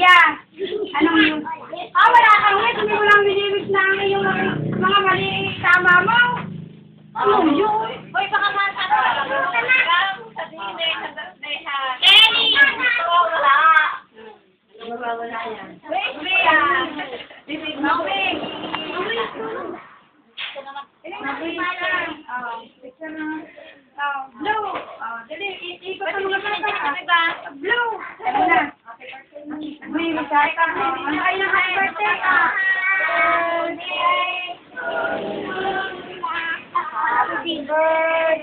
Kuya, anong yung... wala kang wit. Hindi mo lang binibig na ang iyong mga mali tama mo. Ano yun? Hoy, baka masama. Sabihin na yung sandaseha. Kenny! Wala. Wala yan. Wait, bibig mo. Wait. Blue. Dali, ikot ang mga bata. Blue. Ano na? May masaya ka. Ano kayo ng happy birthday? Happy birthday.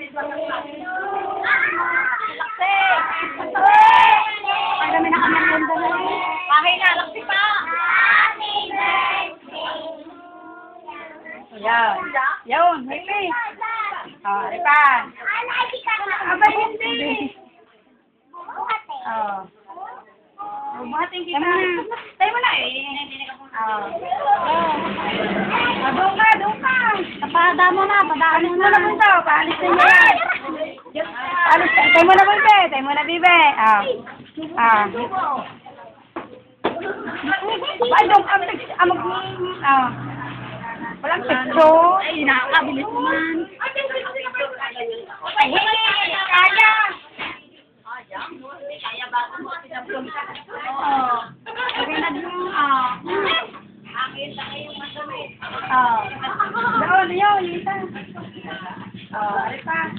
Ang dami na kami ng ganda na rin. Bahay na, laksi pa. Yan. Yun, happy. Ripan. Aba, hindi. Buhatin kita. Tayo mo na eh. Doon ka. Papada mo na, padaan mo na punta. Paalis na yan. Paalis, tayo mo na bibe. Tayo mo na bibe. Ay, doon ka. Walang picture. Ay, nakakabilis naman. Ay, kaya. Kaya ba kung pinaplong ka? Okay na din. Akin na kayong madami. Doon, yun. Isa. Ari pa.